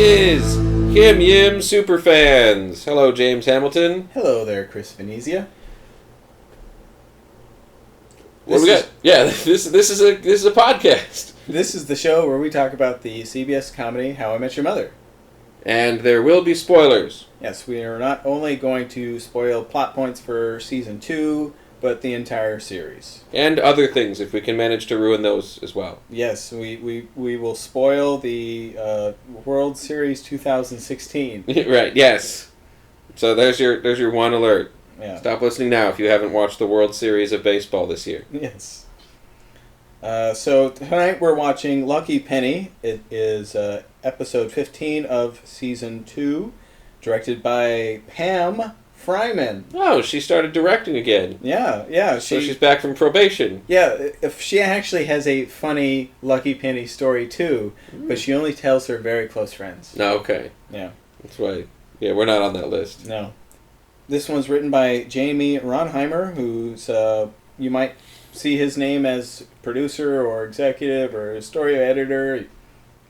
is HIMYM Superfans. Hello, James Hamilton. Hello there, Chris Venezia. What do we got? Yeah, this is a podcast. This is the show where we talk about the CBS comedy How I Met Your Mother. And there will be spoilers. Yes, we are not only going to spoil plot points for season 2, but the entire series. And other things, if we can manage to ruin those as well. Yes, we will spoil the World Series 2016. Right, yes. So there's your one alert. Yeah. Stop listening now if you haven't watched the World Series of Baseball this year. Yes. So tonight we're watching Lucky Penny. It is episode 15 of season 2, directed by Pam Fryman. Oh, she started directing again. Yeah. So she's back from probation. Yeah, if she actually has a funny Lucky Penny story too, but she only tells her very close friends. No, okay. Yeah. That's why. Yeah, we're not on that list. No. This one's written by Jamie Ronheimer, who's, you might see his name as producer or executive or story editor.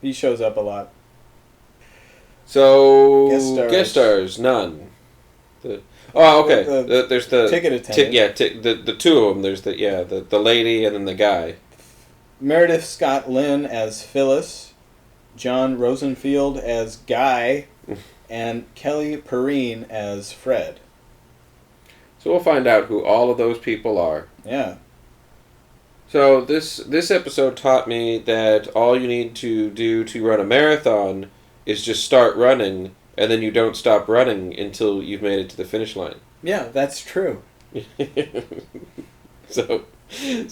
He shows up a lot. So, guest stars none. Okay. There's the ticket attendant. The two of them. There's the lady and then the guy. Meredith Scott Lynn as Phyllis, John Rosenfeld as Guy, and Kelly Perine as Fred. So we'll find out who all of those people are. Yeah. So this episode taught me that all you need to do to run a marathon is just start running, and then you don't stop running until you've made it to the finish line. Yeah, that's true. So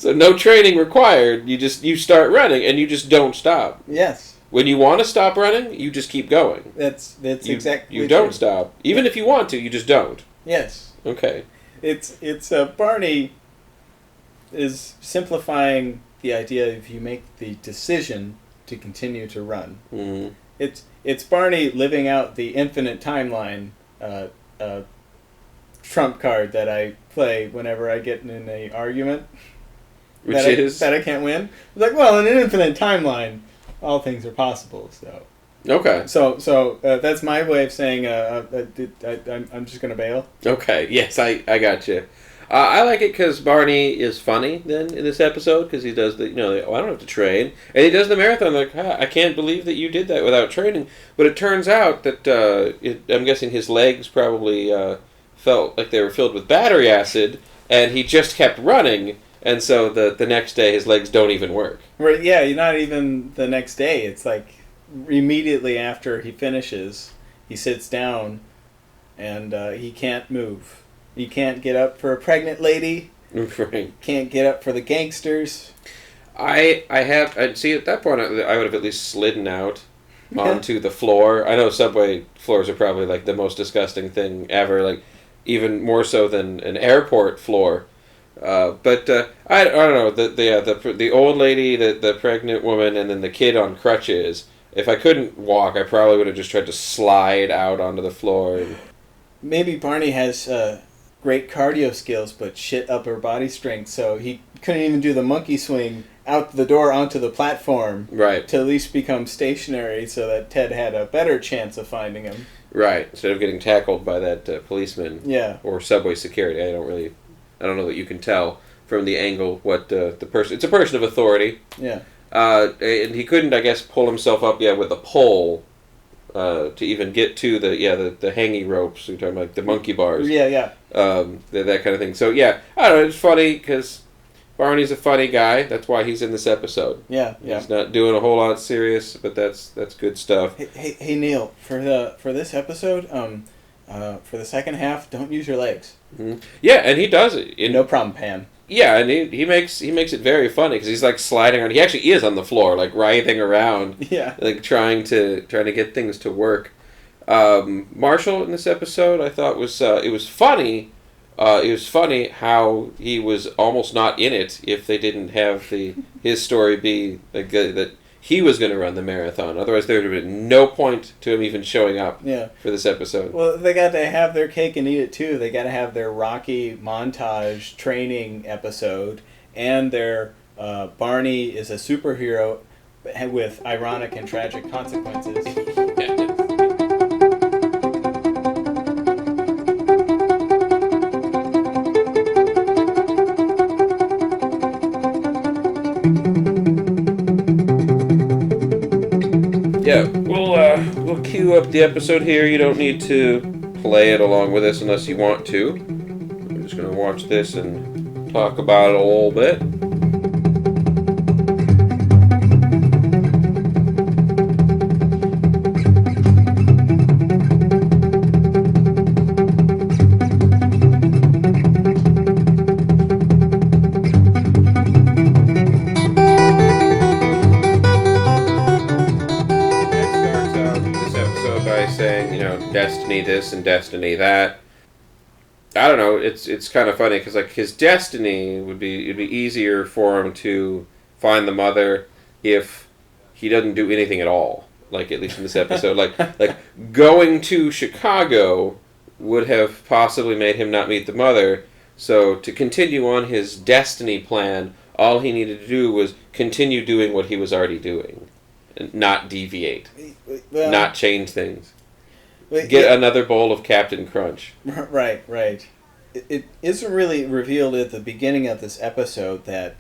no training required. You start running, and you just don't stop. Yes. When you want to stop running, you just keep going. That's exactly You true. don't stop. Even if you want to, you just don't. Yes. Okay. It's Barney is simplifying the idea if you make the decision to continue to run. Mm-hmm. It's Barney living out the infinite timeline trump card that I play whenever I get in an argument. That I can't win. It's like, well, in an infinite timeline, all things are possible. So. Okay. So that's my way of saying I'm just gonna bail. Okay. Yes, I got you. I like it because Barney is funny then in this episode because he does I don't have to train, and he does the marathon. Like, I can't believe that you did that without training. But it turns out that I'm guessing his legs probably felt like they were filled with battery acid, and he just kept running, and so the next day his legs don't even work. Right? Yeah, not even the next day. It's like immediately after he finishes, he sits down, and he can't move. He can't get up for a pregnant lady. Right. Can't get up for the gangsters. I'd see at that point I would have at least slidden out onto the floor. I know subway floors are probably like the most disgusting thing ever, like even more so than an airport floor. But I don't know, the old lady, the pregnant woman, and then the kid on crutches. If I couldn't walk, I probably would have just tried to slide out onto the floor. Maybe Barney has great cardio skills, but shit upper body strength, so he couldn't even do the monkey swing out the door onto the platform. Right. To at least become stationary so that Ted had a better chance of finding him. Right. Instead of getting tackled by that policeman. Yeah. Or subway security. I don't know that you can tell from the angle what the person... It's a person of authority. Yeah. And he couldn't, I guess, pull himself up with a pole to even get to the hangy ropes. You're talking about like the monkey bars. Yeah. That kind of thing. So, yeah, I don't know, it's funny because Barney's a funny guy. That's why he's in this episode. Yeah. He's not doing a whole lot serious, but that's good stuff. Hey Neil, for this episode, for the second half, don't use your legs. Mm-hmm. Yeah, and he does it. No problem, Pam. Yeah, and he makes it very funny because he's like sliding around. He actually is on the floor, like writhing around. Yeah. Like trying to get things to work. Marshal in this episode, I thought was it was funny. It was funny how he was almost not in it if they didn't have his story be like that he was going to run the marathon. Otherwise, there would have been no point to him even showing up for this episode. Well, they got to have their cake and eat it, too. They got to have their Rocky montage training episode and their Barney is a superhero with ironic and tragic consequences. Yeah, we'll queue up the episode here. You don't need to play it along with us unless you want to. I'm just gonna watch this and talk about it a little bit. Destiny this and destiny that. I don't know. It's kind of funny because like his destiny it'd be easier for him to find the mother if he doesn't do anything at all. Like at least in this episode, like going to Chicago would have possibly made him not meet the mother. So to continue on his destiny plan, all he needed to do was continue doing what he was already doing, and not deviate, not change things. Get another bowl of Captain Crunch. Right. It isn't really revealed at the beginning of this episode that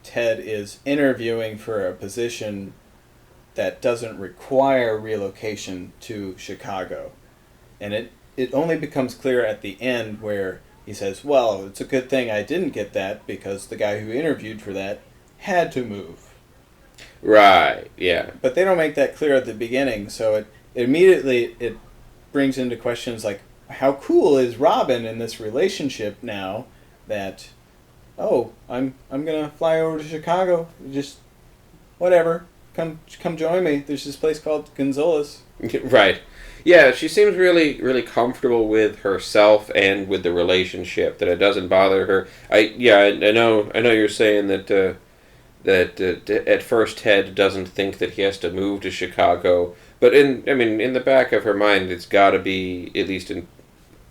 Ted is interviewing for a position that doesn't require relocation to Chicago. And it only becomes clear at the end where he says, well, it's a good thing I didn't get that because the guy who interviewed for that had to move. Right, yeah. But they don't make that clear at the beginning, so it immediately brings into questions like, how cool is Robin in this relationship now that, oh, I'm gonna fly over to Chicago, just whatever, come join me. There's this place called Gonzales. Right. Yeah, she seems really, really comfortable with herself and with the relationship, that it doesn't bother her. I know you're saying that at first Ted doesn't think that he has to move to Chicago. But in the back of her mind, it's got to be at least in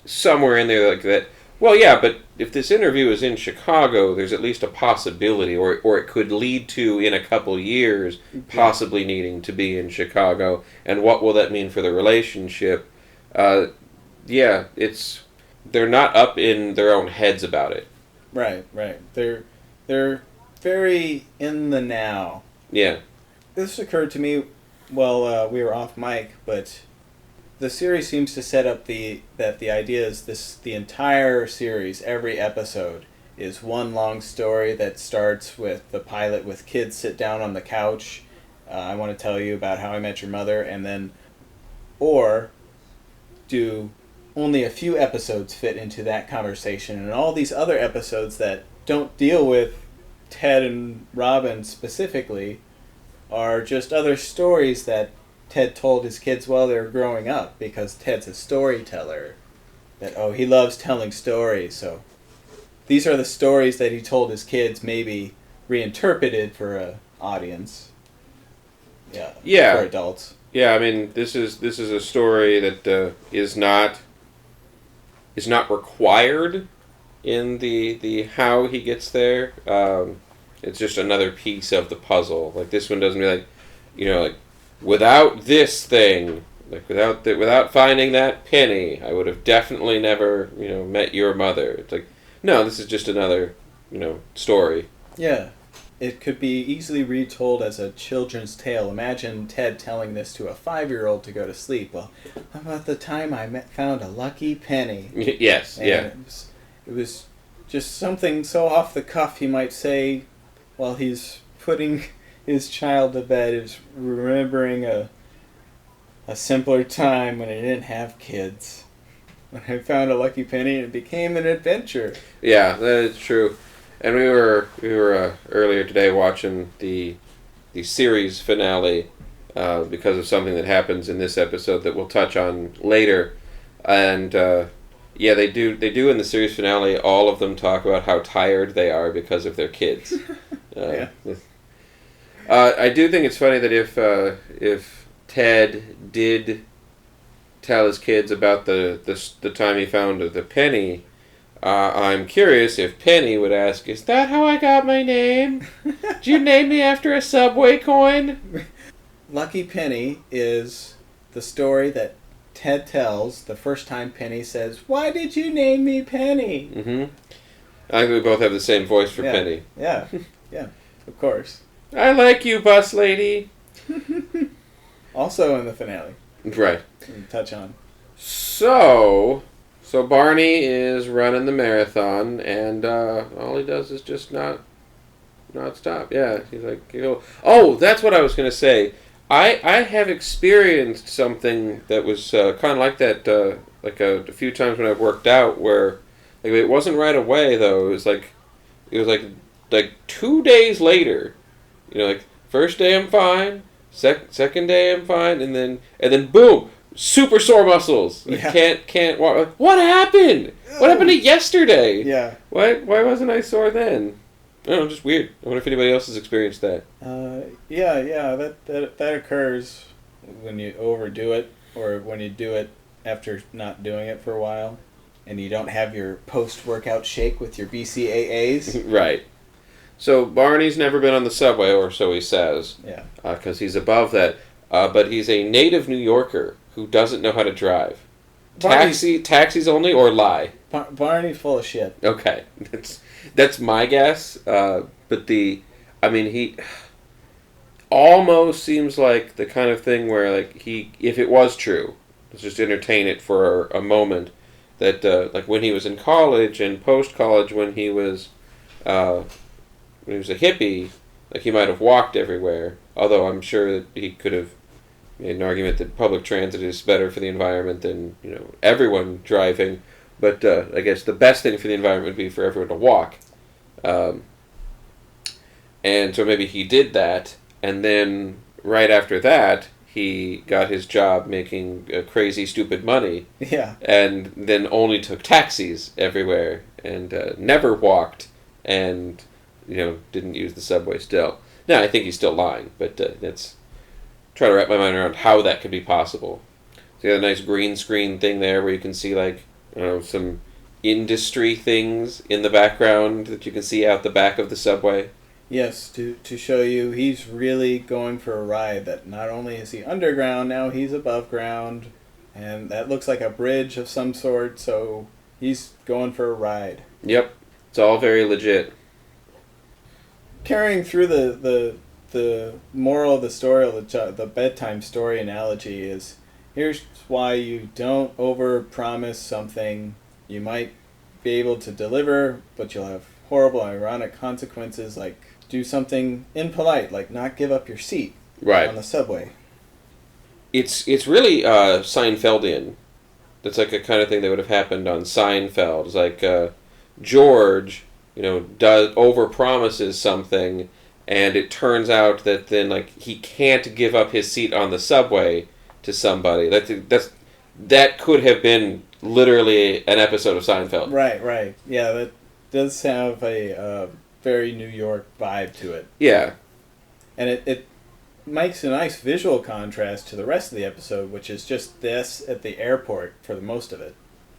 somewhere in there like that. Well, yeah, but if this interview is in Chicago, there's at least a possibility, or it could lead to in a couple years possibly needing to be in Chicago. And what will that mean for the relationship? They're not up in their own heads about it. Right. They're very in the now. Yeah. This occurred to me. Well, we were off mic, but the series seems to set up that the idea is the entire series, every episode, is one long story that starts with the pilot with kids sit down on the couch. I want to tell you about How I Met Your Mother, and then, or do only a few episodes fit into that conversation, and all these other episodes that don't deal with Ted and Robin specifically are just other stories that Ted told his kids while they were growing up, because Ted's a storyteller. That, he loves telling stories, so these are the stories that he told his kids, maybe reinterpreted for an audience. Yeah. For adults. Yeah, I mean, this is a story that is not required in the how he gets there. It's just another piece of the puzzle. Like this one doesn't be like, without this thing, like without finding that penny, I would have definitely never, met your mother. It's like, no, this is just another, story. Yeah. It could be easily retold as a children's tale. Imagine Ted telling this to a 5-year-old to go to sleep. Well, how about the time I found a lucky penny? Yes, and yeah. It was just something so off the cuff he might say while he's putting his child to bed, is remembering a simpler time when he didn't have kids. When I found a lucky penny and it became an adventure. Yeah, that is true. And we were earlier today watching the series finale because of something that happens in this episode that we'll touch on later. And they do in the series finale. All of them talk about how tired they are because of their kids. Yeah. I do think it's funny that if Ted did tell his kids about the time he found the penny, I'm curious if Penny would ask, "Is that how I got my name? Did you name me after a subway coin?" Lucky Penny is the story that Ted tells the first time Penny says, "Why did you name me Penny?" Mm-hmm. I think we both have the same voice for Penny. Yeah, of course. I like you, bus lady. Also in the finale. Right. Touch on. So Barney is running the marathon, and all he does is just not stop. Yeah, he's like, oh, that's what I was gonna say. I have experienced something that was kind of like that, like a few times when I've worked out, where like it wasn't right away though. It was like 2 days later. Like first day I'm fine, second day I'm fine, and then boom. Super sore muscles. Yeah. Can't walk. What happened? What happened to yesterday? Yeah. Why wasn't I sore then? I don't know, just weird. I wonder if anybody else has experienced that. Yeah. That occurs when you overdo it, or when you do it after not doing it for a while, and you don't have your post-workout shake with your BCAAs. Right. So Barney's never been on the subway, or so he says. Yeah. Because he's above that. But he's a native New Yorker who doesn't know how to drive. Taxis only, or lie? Barney's full of shit. Okay, that's my guess. But he almost seems like the kind of thing where, like, if it was true, let's just entertain it for a moment. That like when he was in college and post college, when he was a hippie, like he might have walked everywhere. Although I'm sure that he could have made an argument that public transit is better for the environment than everyone driving, but I guess the best thing for the environment would be for everyone to walk, and so maybe he did that, and then right after that he got his job making crazy stupid money, and then only took taxis everywhere and never walked, and didn't use the subway still. Now I think he's still lying, but that's. Try to wrap my mind around how that could be possible. So you got a nice green screen thing there where you can see some industry things in the background that you can see out the back of the subway. Yes, to show you he's really going for a ride, that not only is he underground, now he's above ground, and that looks like a bridge of some sort, so he's going for a ride. Yep, it's all very legit. Carrying through the moral of the story, the bedtime story analogy is, here's why you don't over-promise something you might be able to deliver, but you'll have horrible, ironic consequences, like do something impolite, like not give up your seat on the subway. It's really Seinfeldian. That's like a kind of thing that would have happened on Seinfeld. It's like George, does over-promises something, and it turns out that then, like, he can't give up his seat on the subway to somebody. That could have been literally an episode of Seinfeld. Right. Yeah, that does have a very New York vibe to it. Yeah. And it makes a nice visual contrast to the rest of the episode, which is just this at the airport for the most of it.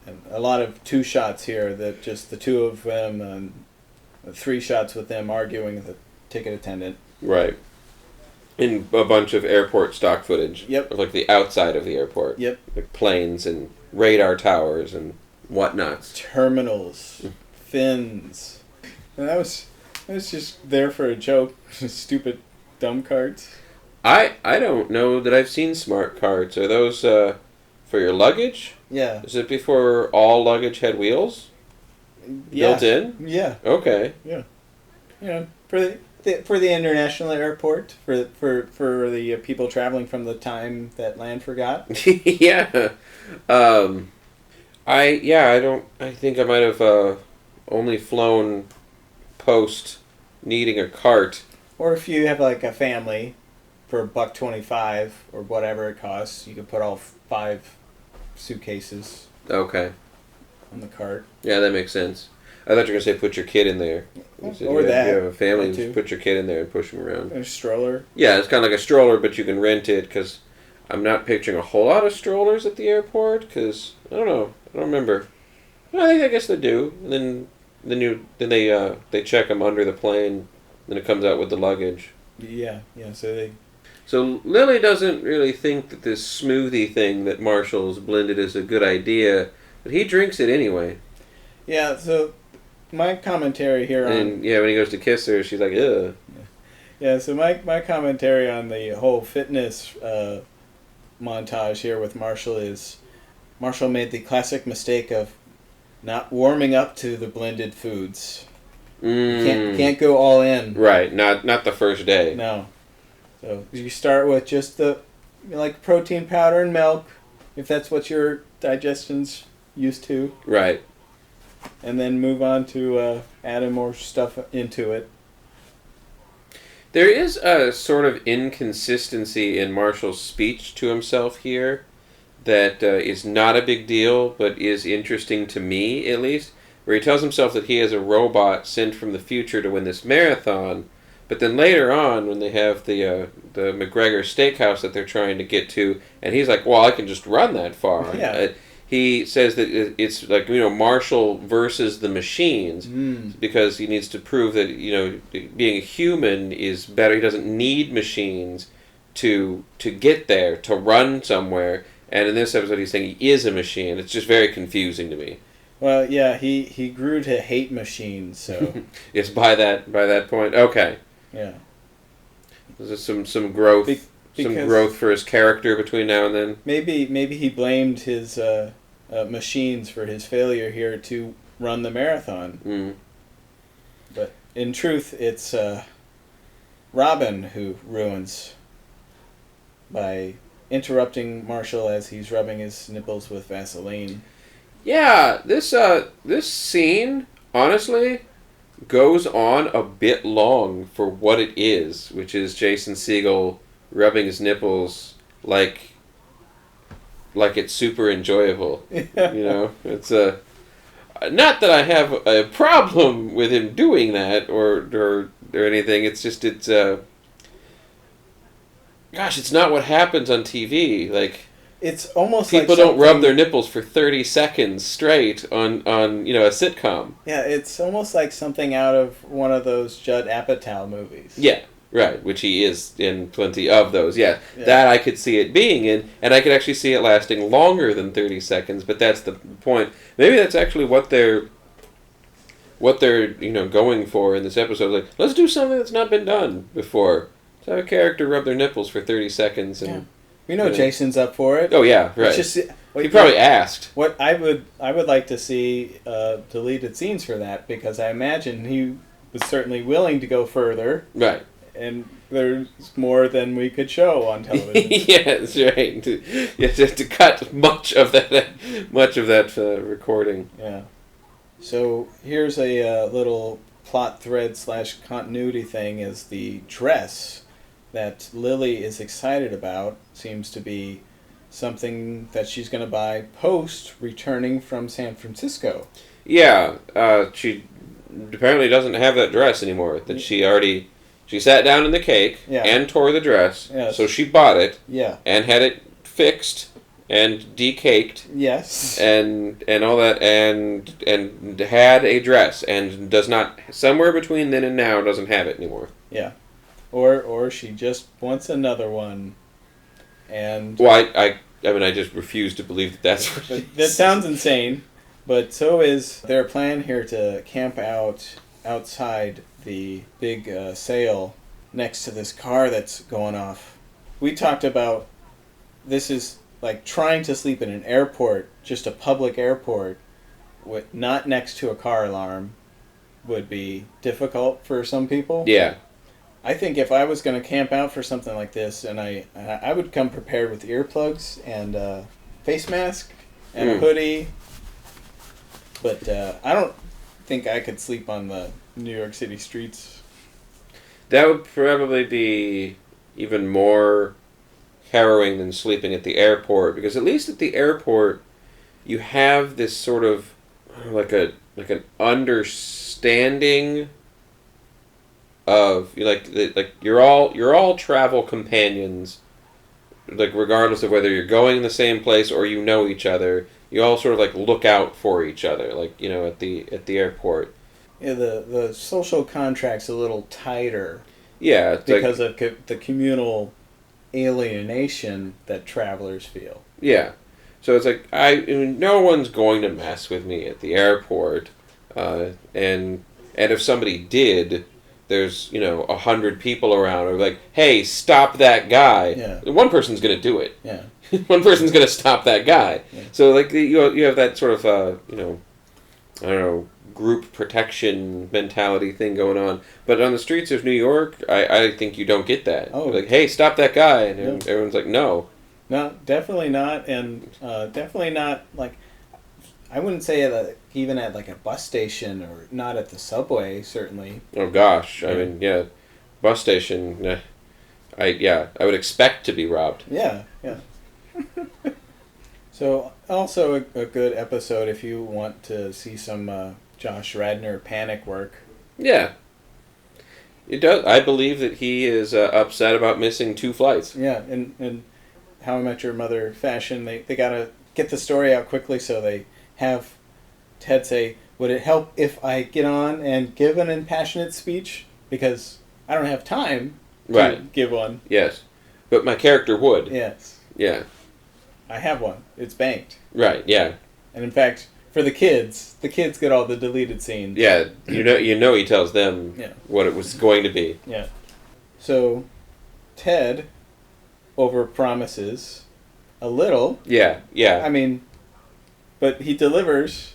And a lot of two shots here, that just the two of them, and 3 shots with them arguing with the ticket attendant. Right. And a bunch of airport stock footage. Yep. Of like the outside of the airport. Yep. Like planes and radar towers and whatnots. Terminals. Fins. And that was just there for a joke. Stupid dumb carts. I don't know that I've seen smart carts. Are those for your luggage? Yeah. Is it before all luggage had wheels? Built in? Yeah. Okay. Yeah. For the international airport, for the people traveling from the time that land forgot. Yeah. I think I might have only flown post needing a cart. Or if you have like a family for $1.25 or whatever it costs, you could put all 5 suitcases. Okay. On the cart. Yeah, that makes sense. I thought you were going to say put your kid in there. Or that. You have a family, just put your kid in there and push him around. A stroller. Yeah, it's kind of like a stroller, but you can rent it, because I'm not picturing a whole lot of strollers at the airport, because, I don't know, I don't remember. I guess they do. And then they check them under the plane, then it comes out with the luggage. Yeah, So Lily doesn't really think that this smoothie thing that Marshall's blended is a good idea, but he drinks it anyway. Yeah, so my commentary here when he goes to kiss her, she's like, ugh. Yeah, so my commentary on the whole fitness montage here with Marshall is Marshall made the classic mistake of not warming up to the blended foods. You can't go all in. Right, not the first day. No. So you start with just the protein powder and milk, if that's what your digestion's used to. Right. And then move on to adding more stuff into it. There is a sort of inconsistency in Marshall's speech to himself here that is not a big deal, but is interesting to me, at least, where he tells himself that he is a robot sent from the future to win this marathon, but then later on, when they have the McGregor steakhouse that they're trying to get to, and he's like, well, I can just run that far. Yeah. He says that it's like, Marshall versus the machines, because he needs to prove that, being a human is better. He doesn't need machines to get there, to run somewhere. And in this episode, he's saying he is a machine. It's just very confusing to me. Well, yeah, he grew to hate machines, so... It's by that point. Okay. Yeah. There's some growth, some growth for his character between now and then. Maybe he blamed his machines for his failure here to run the marathon. But in truth, it's Robin who ruins by interrupting Marshall as he's rubbing his nipples with Vaseline. Yeah, this scene, honestly, goes on a bit long for what it is, which is Jason Segel rubbing his nipples like it's super enjoyable. It's not that I have a problem with him doing that or anything. It's just gosh, it's not what happens on TV. Like, it's almost people don't rub their nipples for 30 seconds straight on a sitcom. Yeah, it's almost like something out of one of those Judd Apatow movies. Yeah, right, which he is in plenty of those. Yeah, that I could see it being in, and I could actually see it lasting longer than 30 seconds, but that's the point. Maybe that's actually what they're going for in this episode. Like, let's do something that's not been done before. Let's have a character rub their nipples for 30 seconds and... Yeah. We know Jason's up for it. Oh yeah, right. Just, he probably asked. What I would like to see deleted scenes for that, because I imagine he was certainly willing to go further. Right. And there's more than we could show on television. Yeah, that's right. To cut much of that recording. Yeah. So here's a little plot thread / continuity thing: is the dress that Lily is excited about seems to be something that she's going to buy post returning from San Francisco. Yeah, she apparently doesn't have that dress anymore. That she sat down in the cake and tore the dress. Yes. So she bought it. Yeah. And had it fixed and decaked. Yes. And all that and had a dress and does not, somewhere between then and now, doesn't have it anymore. Yeah. Or she just wants another one, and... Well, I just refuse to believe that that's what it is. That sounds insane, but so is their plan here to camp outside the big sale next to this car that's going off. We talked about this is like trying to sleep in an airport, just a public airport, not next to a car alarm, would be difficult for some people. Yeah. I think if I was going to camp out for something like this, and I would come prepared with earplugs and a face mask and a hoodie, but I don't think I could sleep on the New York City streets. That would probably be even more harrowing than sleeping at the airport, because at least at the airport you have this sort of like an understanding of you're all travel companions, like regardless of whether you're going in the same place or you know each other, you all sort of like look out for each other, like at the airport. Yeah, the social contract's a little tighter. Yeah, it's because of the communal alienation that travelers feel. Yeah, so it's like no one's going to mess with me at the airport, and if somebody did, there's 100 people around, or like, hey, stop that guy. Yeah. One person's gonna do it. Yeah. One person's going to stop that guy. Yeah. So, like, you have that sort of, I don't know, group protection mentality thing going on. But on the streets of New York, I think you don't get that. Oh. Like, hey, stop that guy. And everyone's like, no. No, definitely not. And definitely not, like, I wouldn't say that even at, like, a bus station or not at the subway, certainly. Oh, gosh. I mean, yeah. Bus station, I would expect to be robbed. Yeah. So, also a good episode if you want to see some Josh Radnor panic work. Yeah. It does. I believe that he is upset about missing 2 flights. Yeah, and How I Met Your Mother fashion, they got to get the story out quickly, so they have Ted say, would it help if I get on and give an impassionate speech? Because I don't have time to give one. Yes. But my character would. Yes. Yeah. I have one. It's banked. Right, yeah. And in fact, for the kids get all the deleted scenes. Yeah, you know he tells them what it was going to be. Yeah. So, Ted overpromises a little. Yeah. I mean, but he delivers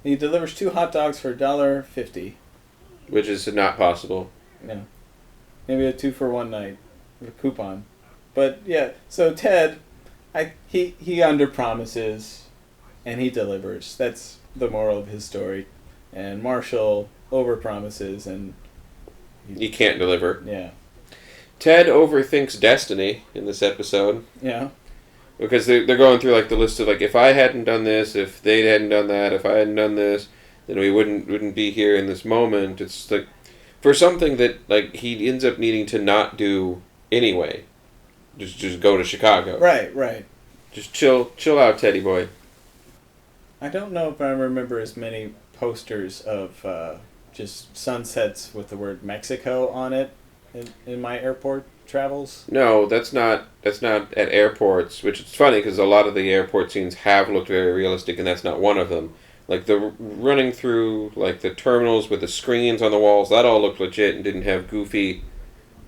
2 hot dogs for $1.50. Which is not possible. Yeah. Maybe a 2 for 1 night with a coupon. But yeah, so Ted, he underpromises and he delivers. That's the moral of his story. And Marshal overpromises and he can't deliver. Yeah. Ted overthinks destiny in this episode. Yeah. Because they're going through like the list of like, if I hadn't done this, if they hadn't done that, if I hadn't done this, then we wouldn't be here in this moment. It's like for something that like he ends up needing to not do anyway. Just go to Chicago. Right. Just chill out, Teddy boy. I don't know if I remember as many posters of just sunsets with the word Mexico on it in my airport travels. No, that's not at airports, which is funny because a lot of the airport scenes have looked very realistic, and that's not one of them. Like the running through like the terminals with the screens on the walls, that all looked legit and didn't have goofy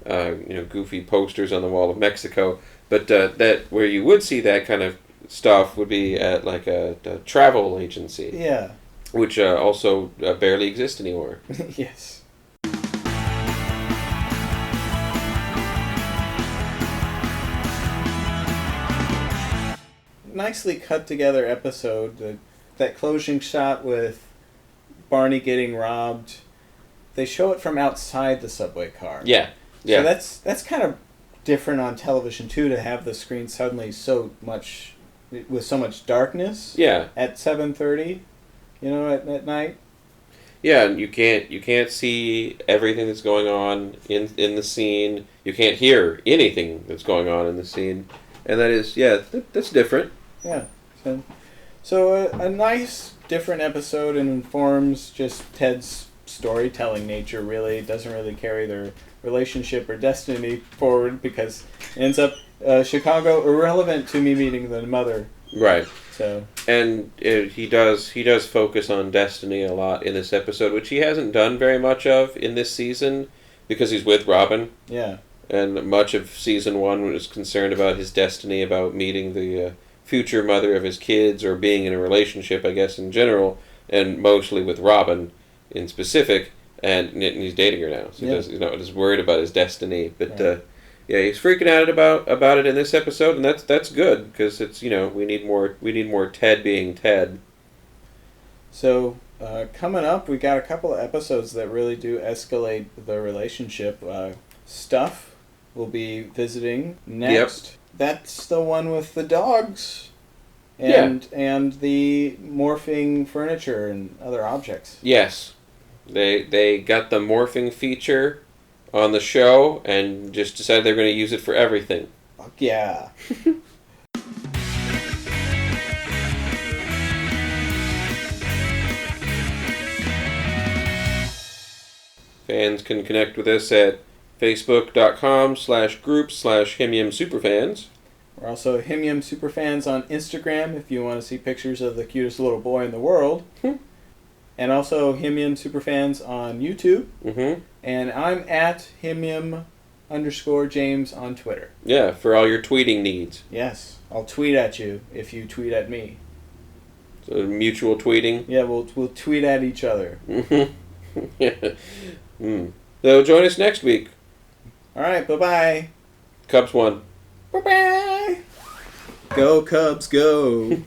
posters on the wall of Mexico. But that where you would see that kind of stuff would be at like a travel agency. Yeah. Which also barely exists anymore. Yes. Nicely cut together episode. That closing shot with Barney getting robbed. They show it from outside the subway car. Yeah. So that's kind of different on television too, to have the screen suddenly so much with so much darkness. Yeah. At 7:30, at night. Yeah, and you can't see everything that's going on in the scene. You can't hear anything that's going on in the scene, and that is that's different. Yeah. So a nice different episode, and informs just Ted's storytelling nature. Really doesn't really carry their relationship or destiny forward because it ends up Chicago irrelevant to me meeting the mother. Right. So. And he does focus on destiny a lot in this episode, which he hasn't done very much of in this season because he's with Robin. Yeah. And much of season 1 was concerned about his destiny, about meeting the future mother of his kids, or being in a relationship, I guess, in general, and mostly with Robin in specific, and he's dating her now, so he's not just worried about his destiny, but he's freaking out about it in this episode, and that's good, because it's, we need more Ted being Ted. So, coming up, we got a couple of episodes that really do escalate the relationship. Stuff will be visiting next. Yep. That's the one with the dogs and the morphing furniture and other objects. Yes. They got the morphing feature on the show and just decided they're going to use it for everything. Fuck yeah. Fans can connect with us at facebook.com/group/HIMYM Superfans. We're also HIMYM Superfans on Instagram if you want to see pictures of the cutest little boy in the world. And also HIMYM Superfans on YouTube. Mm-hmm. And I'm at HIMYM _James on Twitter. Yeah, for all your tweeting needs. Yes, I'll tweet at you if you tweet at me. So mutual tweeting. Yeah, we'll tweet at each other. Yeah. So join us next week. All right, bye-bye. Cubs won. Bye-bye. Go Cubs, go.